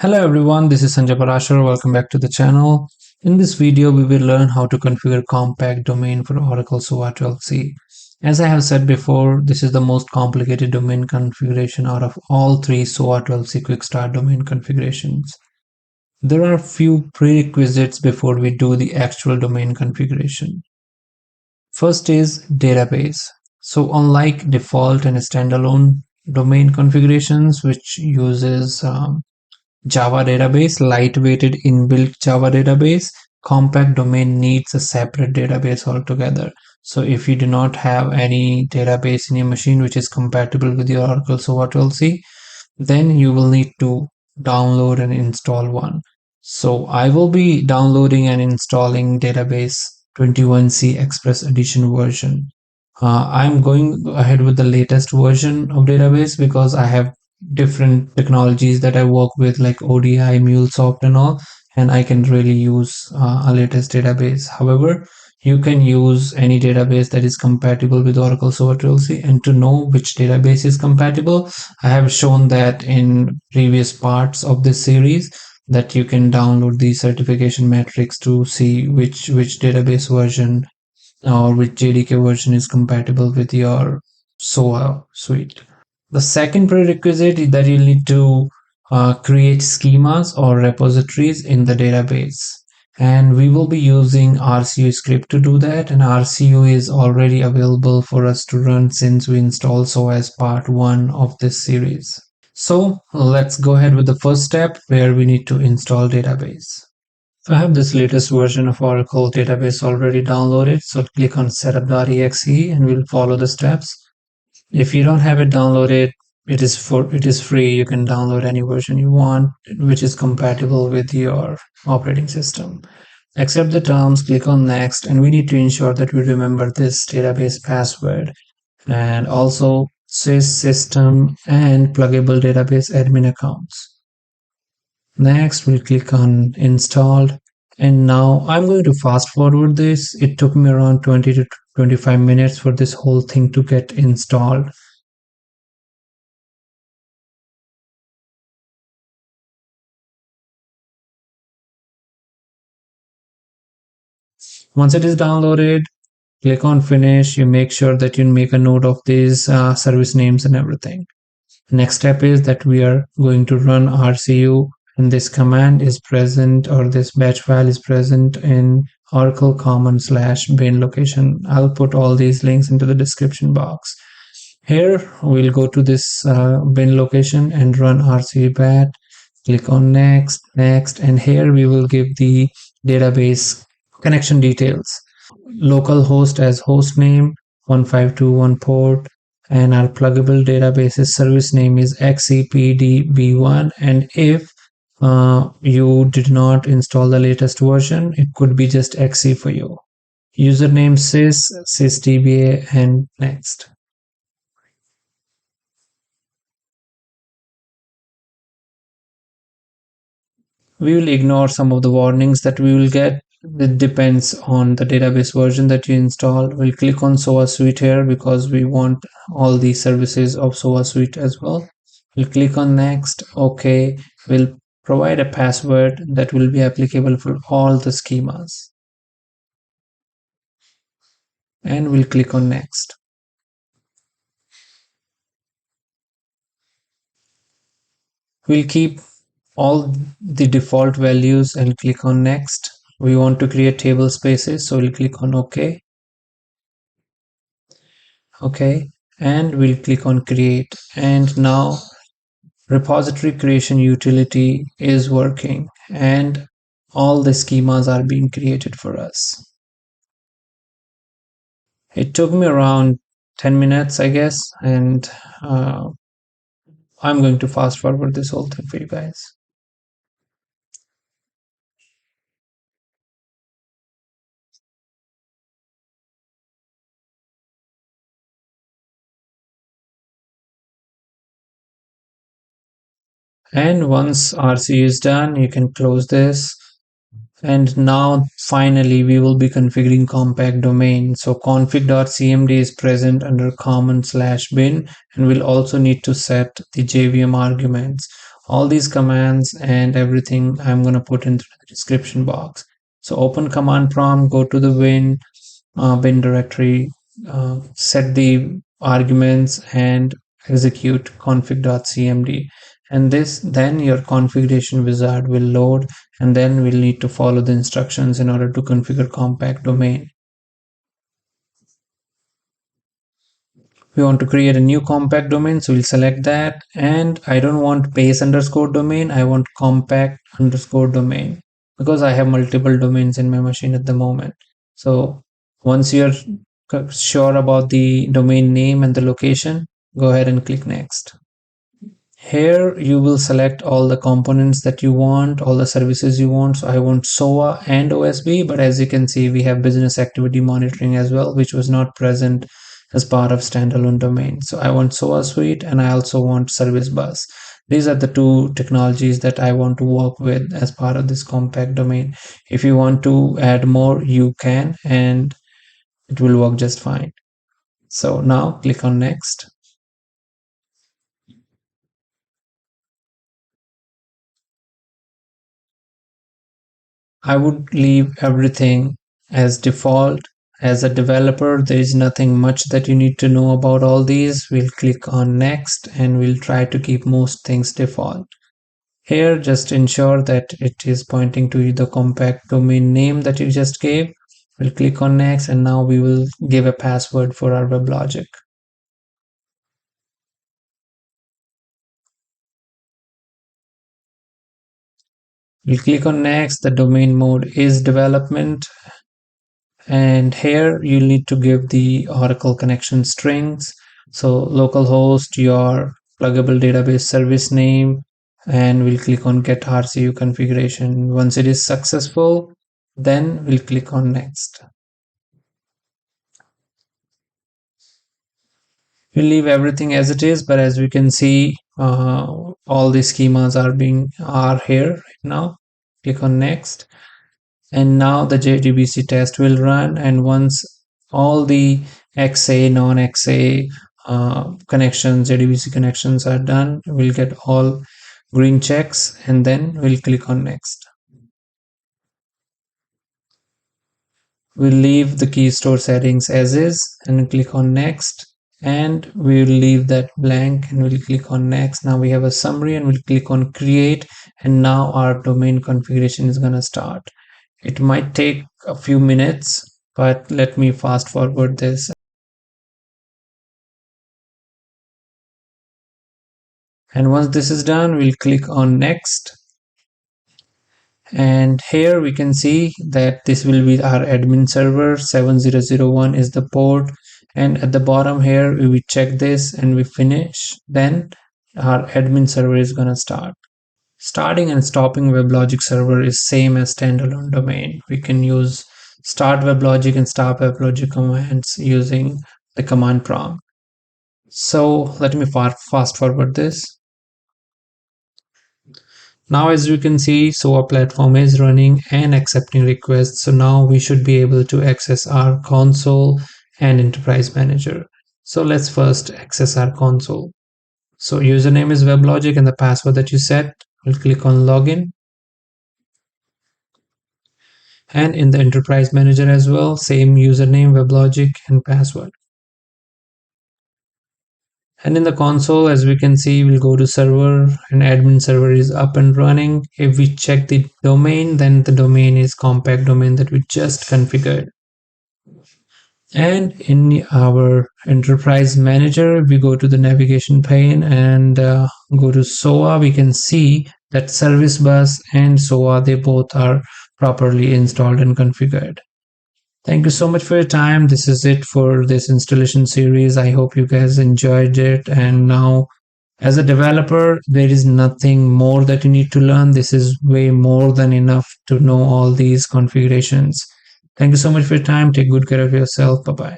Hello everyone, this is Sanjay Parashar. Welcome back to the channel. In this video, we will learn how to configure compact domain for Oracle SOA 12C. As I have said before, this is the most complicated domain configuration out of all three SOA 12C Quick Start domain configurations. There are a few prerequisites before we do the actual domain configuration. First is database. So unlike default and standalone domain configurations, which uses Java database, lightweighted inbuilt Java database, compact domain needs a separate database altogether. So if you do not have any database in your machine which is compatible with your Oracle SOA 12C, then you will need to download and install one. So I will be downloading and installing database 21C Express Edition version. I'm going ahead with the latest version of database because I have different technologies that I work with like ODI, MuleSoft and all, and I can really use a latest database. However, you can use any database that is compatible with Oracle SOA 12C, and to know which database is compatible, I have shown that in previous parts of this series that you can download the certification matrix to see which database version or which JDK version is compatible with your SOA suite. The second prerequisite is that you need to create schemas or repositories in the database. And we will be using RCU script to do that. And RCU is already available for us to run since we installed SOA as part 1 of this series. So let's go ahead with the first step where we need to install database. I have this latest version of Oracle database already downloaded. So click on setup.exe and we'll follow the steps. If you don't have it downloaded, it is free. You can download any version you want, which is compatible with your operating system. Accept the terms, click on next, and we need to ensure that we remember this database password and also sys system and pluggable database admin accounts. Next, we'll click on installed. And now I'm going to fast forward this. It took me around 20 to 25 minutes for this whole thing to get installed. Once it is downloaded, click on finish. You make sure that you make a note of these service names and everything. Next step is that we are going to run RCU, and this command is present, or this batch file is present in Oracle common/bin location. I'll put all these links into the description box. Here we'll go to this bin location and run rcu.bat. Click on next, and here we will give the database connection details. Localhost as host name, 1521 port, and our pluggable database's service name is xepdb1. And if you did not install the latest version, it could be just XE for you. Username sysdba, and next. We will ignore some of the warnings that we will get. It depends on the database version that you install. We'll click on SOA Suite here because we want all the services of SOA Suite as well. We'll click on next. Okay. We'll provide a password that will be applicable for all the schemas. And we'll click on next. We'll keep all the default values and click on next. We want to create table spaces, so we'll click on OK. Okay, and we'll click on create. And now repository creation utility is working and all the schemas are being created for us. It took me around 10 minutes, I guess, and I'm going to fast forward this whole thing for you guys. And once RCU is done, you can close this. And now finally we will be configuring compact domain. So config.cmd is present under common/bin, and we'll also need to set the JVM arguments. all these commands and everything I'm going to put into the description box. So open command prompt, go to the bin directory, set the arguments and execute config.cmd, and then your configuration wizard will load, and then we'll need to follow the instructions in order to configure compact domain. We want to create a new compact domain, so we'll select that, and I don't want base underscore domain, I want compact underscore domain, because I have multiple domains in my machine at the moment. So once you're sure about the domain name and the location, go ahead and click next. Here you will select all the components that you want, all the services you want. So I want SOA and OSB, but as you can see, we have business activity monitoring as well, which was not present as part of standalone domain. So I want SOA suite, and I also want service bus. These are the two technologies that I want to work with as part of this compact domain. If you want to add more, you can, and it will work just fine. So now click on next. I would leave everything as default. As a developer, there is nothing much that you need to know about all these. We'll click on next, and we'll try to keep most things default. Here, just ensure that it is pointing to the compact domain name that you just gave. We'll click on next, and now we will give a password for our Weblogic. We'll click on next. The domain mode is development. And here you need to give the Oracle connection strings. So localhost, your pluggable database service name, and we'll click on get RCU configuration. Once it is successful, then we'll click on next. We'll leave everything as it is, but as we can see, all the schemas are here right now. Click on next. And now the JDBC test will run, and once all the XA, non-XA connections, JDBC connections are done, we'll get all green checks, and then we'll click on next. We'll leave the key store settings as is and click on next, and we'll leave that blank and we'll click on next. Now we have a summary, and we'll click on create, and now our domain configuration is going to start. It might take a few minutes, but let me fast forward this. And once this is done, we'll click on next. And here we can see that this will be our admin server. 7001 is the port. And at the bottom here, we check this and we finish. Then our admin server is going to start. Starting and stopping WebLogic server is same as standalone domain. We can use start WebLogic and stop WebLogic commands using the command prompt. So let me fast forward this. Now as you can see, SOA platform is running and accepting requests. So now we should be able to access our console and enterprise manager. So let's first access our console. So username is WebLogic, and the password that you set, we'll click on login. And in the enterprise manager as well, same username, WebLogic, and password. And in the console, as we can see, we'll go to server, and admin server is up and running. If we check the domain, then the domain is compact domain that we just configured. And in our enterprise manager, we go to the navigation pane and go to SOA. We can see that service bus and SOA, they both are properly installed and configured. Thank you so much for your time. This is it for this installation series. I hope you guys enjoyed it. And now, as a developer, there is nothing more that you need to learn. This is way more than enough to know all these configurations. Thank you so much for your time. Take good care of yourself. Bye-bye.